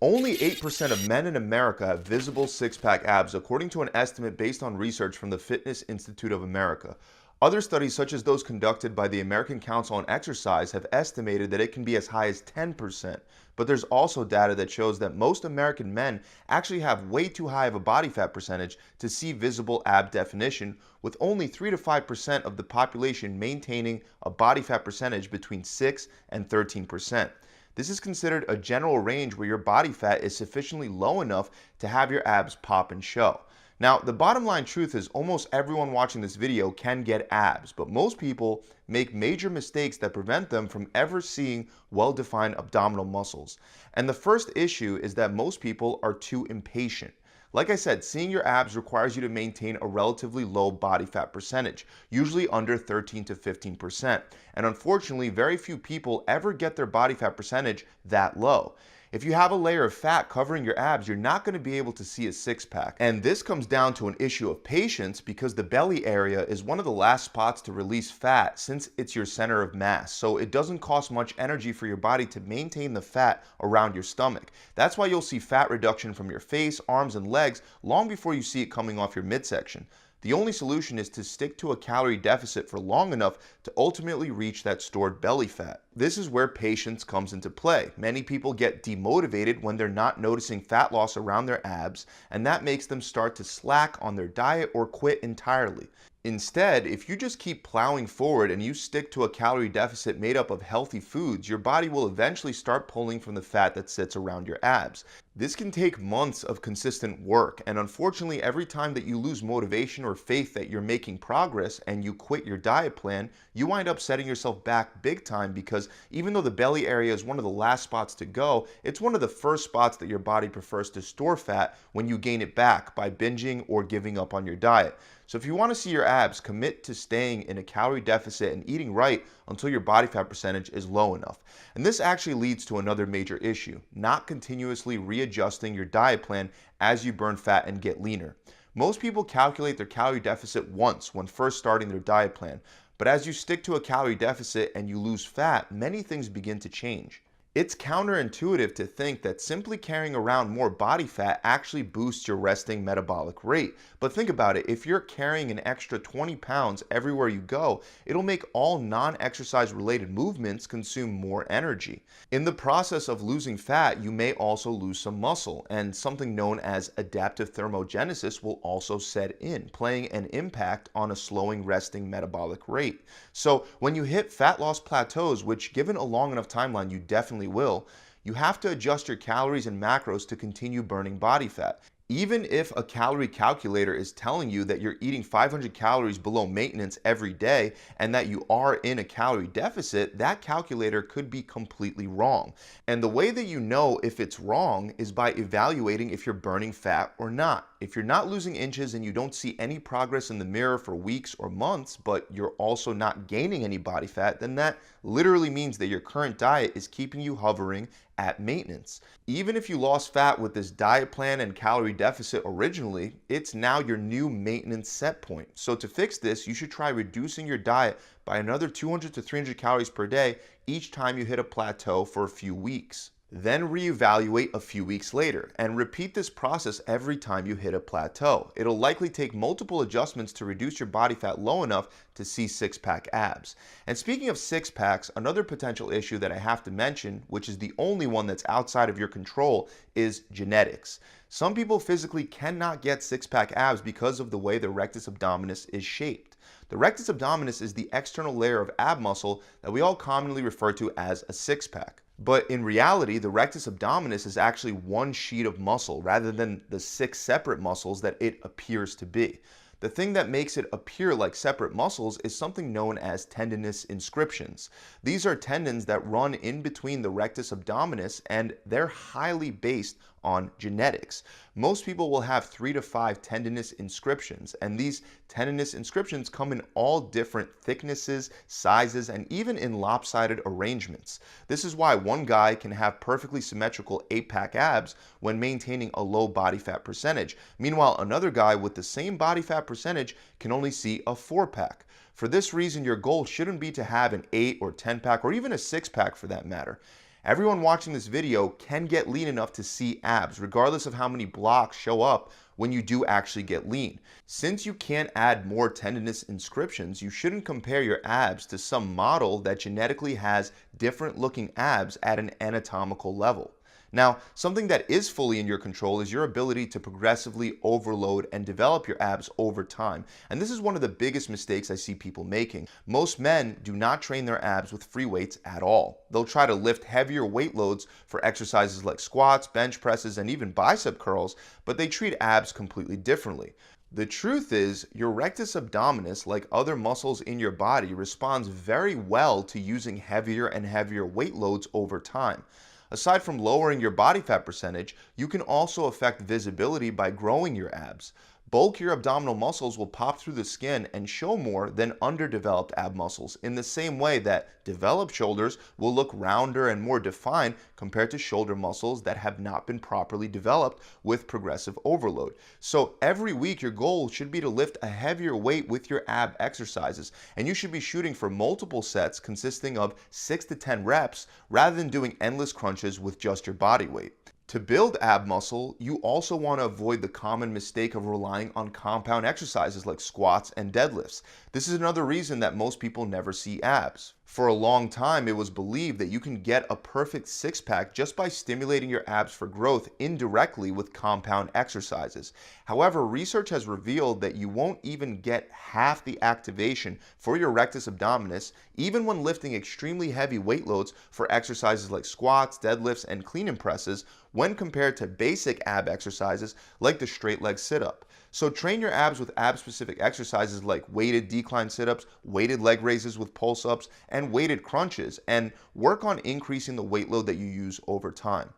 Only 8% of men in America have visible six-pack abs, according to an estimate based on research from the Fitness Institute of America. Other studies, such as those conducted by the American Council on Exercise, have estimated that it can be as high as 10%. But there's also data that shows that most American men actually have way too high of a body fat percentage to see visible ab definition, with only 3 to 5% of the population maintaining a body fat percentage between 6 and 13%. This is considered a general range where your body fat is sufficiently low enough to have your abs pop and show. Now, the bottom line truth is almost everyone watching this video can get abs, but most people make major mistakes that prevent them from ever seeing well-defined abdominal muscles. And the first issue is that most people are too impatient. Like I said, seeing your abs requires you to maintain a relatively low body fat percentage, usually under 13 to 15%. And unfortunately, very few people ever get their body fat percentage that low. If you have a layer of fat covering your abs, you're not going to be able to see a six-pack. And this comes down to an issue of patience, because the belly area is one of the last spots to release fat since it's your center of mass. So it doesn't cost much energy for your body to maintain the fat around your stomach. That's why you'll see fat reduction from your face, arms, and legs long before you see it coming off your midsection. The only solution is to stick to a calorie deficit for long enough to ultimately reach that stored belly fat. This is where patience comes into play. Many people get demotivated when they're not noticing fat loss around their abs, and that makes them start to slack on their diet or quit entirely. Instead, if you just keep plowing forward and you stick to a calorie deficit made up of healthy foods, your body will eventually start pulling from the fat that sits around your abs. This can take months of consistent work, and unfortunately, every time that you lose motivation or faith that you're making progress and you quit your diet plan, you wind up setting yourself back big time, because even though the belly area is one of the last spots to go, it's one of the first spots that your body prefers to store fat when you gain it back by binging or giving up on your diet. So if you want to see your abs, commit to staying in a calorie deficit and eating right until your body fat percentage is low enough. And this actually leads to another major issue: not continuously readjusting your diet plan as you burn fat and get leaner. Most people calculate their calorie deficit once when first starting their diet plan, but as you stick to a calorie deficit and you lose fat, many things begin to change. It's counterintuitive to think that simply carrying around more body fat actually boosts your resting metabolic rate. But think about it, if you're carrying an extra 20 pounds everywhere you go, it'll make all non-exercise related movements consume more energy. In the process of losing fat, you may also lose some muscle, and something known as adaptive thermogenesis will also set in, playing an impact on a slowing resting metabolic rate. So when you hit fat loss plateaus, which given a long enough timeline you definitely will, you have to adjust your calories and macros to continue burning body fat. Even if a calorie calculator is telling you that you're eating 500 calories below maintenance every day and that you are in a calorie deficit, that calculator could be completely wrong. And the way that you know if it's wrong is by evaluating if you're burning fat or not. If you're not losing inches and you don't see any progress in the mirror for weeks or months, but you're also not gaining any body fat, then that literally means that your current diet is keeping you hovering at maintenance. Even if you lost fat with this diet plan and calorie deficit originally, it's now your new maintenance set point. So to fix this, you should try reducing your diet by another 200 to 300 calories per day each time you hit a plateau for a few weeks. Then reevaluate a few weeks later and repeat this process every time you hit a plateau. It'll likely take multiple adjustments to reduce your body fat low enough to see six-pack abs. And speaking of six-packs, another potential issue that I have to mention, which is the only one that's outside of your control, is genetics. Some people physically cannot get six-pack abs because of the way the rectus abdominis is shaped. The rectus abdominis is the external layer of ab muscle that we all commonly refer to as a six-pack. But in reality, the rectus abdominis is actually one sheet of muscle rather than the 6 separate muscles that it appears to be. The thing that makes it appear like separate muscles is something known as tendinous inscriptions. These are tendons that run in between the rectus abdominis, and they're highly based on genetics. Most people will have 3 to 5 tendinous inscriptions, and these tendinous inscriptions come in all different thicknesses, sizes, and even in lopsided arrangements. This is why one guy can have perfectly symmetrical 8-pack abs when maintaining a low body fat percentage. Meanwhile, another guy with the same body fat percentage can only see a 4-pack. For this reason, your goal shouldn't be to have an 8 or 10-pack or even a 6-pack for that matter. Everyone watching this video can get lean enough to see abs, regardless of how many blocks show up when you do actually get lean. Since you can't add more tendinous inscriptions, you shouldn't compare your abs to some model that genetically has different looking abs at an anatomical level. Now, something that is fully in your control is your ability to progressively overload and develop your abs over time. And this is one of the biggest mistakes I see people making. Most men do not train their abs with free weights at all. They'll try to lift heavier weight loads for exercises like squats, bench presses, and even bicep curls, but they treat abs completely differently. The truth is, your rectus abdominis, like other muscles in your body, responds very well to using heavier and heavier weight loads over time. Aside from lowering your body fat percentage, you can also affect visibility by growing your abs. Bulkier abdominal muscles will pop through the skin and show more than underdeveloped ab muscles, in the same way that developed shoulders will look rounder and more defined compared to shoulder muscles that have not been properly developed with progressive overload. So every week your goal should be to lift a heavier weight with your ab exercises, and you should be shooting for multiple sets consisting of 6 to 10 reps rather than doing endless crunches with just your body weight. To build ab muscle, you also want to avoid the common mistake of relying on compound exercises like squats and deadlifts. This is another reason that most people never see abs. For a long time, it was believed that you can get a perfect six-pack just by stimulating your abs for growth indirectly with compound exercises. However, research has revealed that you won't even get half the activation for your rectus abdominis, even when lifting extremely heavy weight loads for exercises like squats, deadlifts, and clean and presses, when compared to basic ab exercises like the straight leg sit-up. So train your abs with ab-specific exercises like weighted decline sit-ups, weighted leg raises with pulse-ups, and weighted crunches, and work on increasing the weight load that you use over time.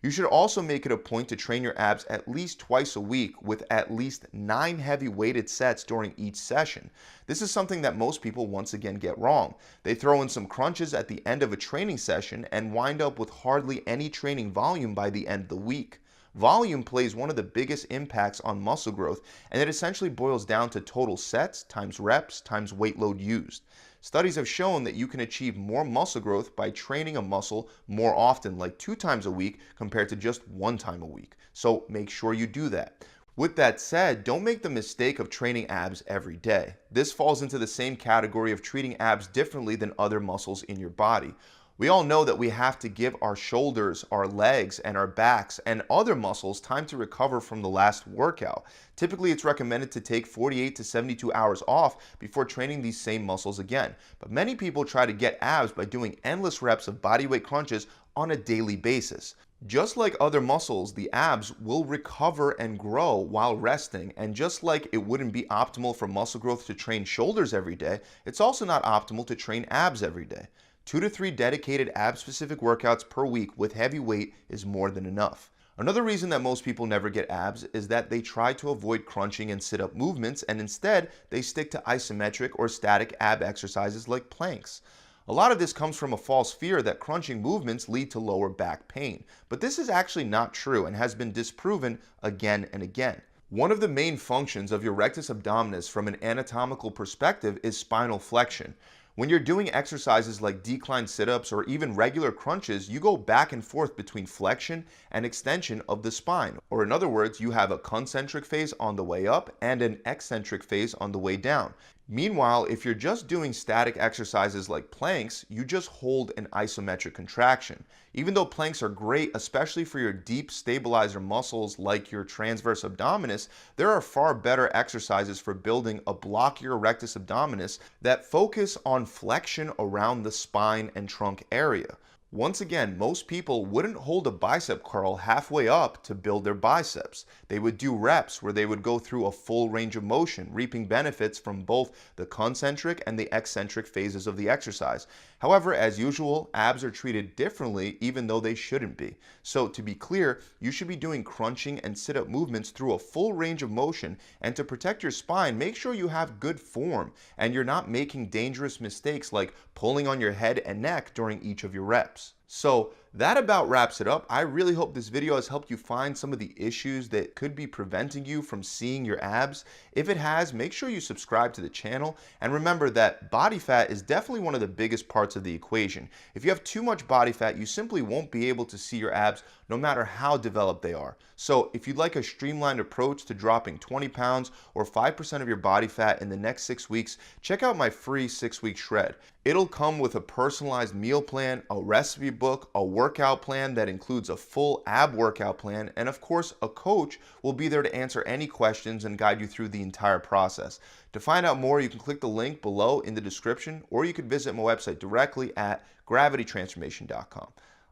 You should also make it a point to train your abs at least twice a week with at least 9 heavy weighted sets during each session. This is something that most people once again get wrong. They throw in some crunches at the end of a training session and wind up with hardly any training volume by the end of the week. Volume plays one of the biggest impacts on muscle growth, and it essentially boils down to total sets times reps times weight load used. Studies have shown that you can achieve more muscle growth by training a muscle more often, like 2 times a week compared to just 1 time a week. So make sure you do that. With that said, don't make the mistake of training abs every day. This falls into the same category of treating abs differently than other muscles in your body. We all know that we have to give our shoulders, our legs, and our backs and other muscles time to recover from the last workout. Typically, it's recommended to take 48 to 72 hours off before training these same muscles again. But many people try to get abs by doing endless reps of bodyweight crunches on a daily basis. Just like other muscles, the abs will recover and grow while resting, and just like it wouldn't be optimal for muscle growth to train shoulders every day, it's also not optimal to train abs every day. 2 to 3 dedicated ab-specific workouts per week with heavy weight is more than enough. Another reason that most people never get abs is that they try to avoid crunching and sit-up movements, and instead they stick to isometric or static ab exercises like planks. A lot of this comes from a false fear that crunching movements lead to lower back pain, but this is actually not true and has been disproven again and again. One of the main functions of your rectus abdominis from an anatomical perspective is spinal flexion. When you're doing exercises like decline sit-ups or even regular crunches, you go back and forth between flexion and extension of the spine. Or in other words, you have a concentric phase on the way up and an eccentric phase on the way down. Meanwhile, if you're just doing static exercises like planks, you just hold an isometric contraction. Even though planks are great, especially for your deep stabilizer muscles like your transverse abdominis, there are far better exercises for building a blockier rectus abdominis that focus on flexion around the spine and trunk area. Once again, most people wouldn't hold a bicep curl halfway up to build their biceps. They would do reps where they would go through a full range of motion, reaping benefits from both the concentric and the eccentric phases of the exercise. However, as usual, abs are treated differently even though they shouldn't be. So to be clear, you should be doing crunching and sit-up movements through a full range of motion, and to protect your spine, make sure you have good form and you're not making dangerous mistakes like pulling on your head and neck during each of your reps. So that about wraps it up. I really hope this video has helped you find some of the issues that could be preventing you from seeing your abs. If it has, make sure you subscribe to the channel, and remember that body fat is definitely one of the biggest parts of the equation. If you have too much body fat, you simply won't be able to see your abs no matter how developed they are. So if you'd like a streamlined approach to dropping 20 pounds or 5% of your body fat in the next 6 weeks, check out my free 6-week shred. It'll come with a personalized meal plan, a recipe book, a workout plan that includes a full ab workout plan, and of course, a coach will be there to answer any questions and guide you through the entire process. To find out more, you can click the link below in the description, or you could visit my website directly at gravitytransformation.com.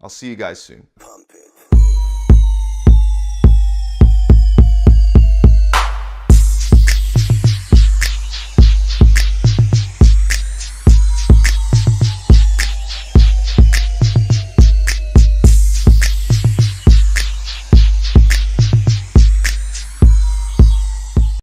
I'll see you guys soon. Pump it.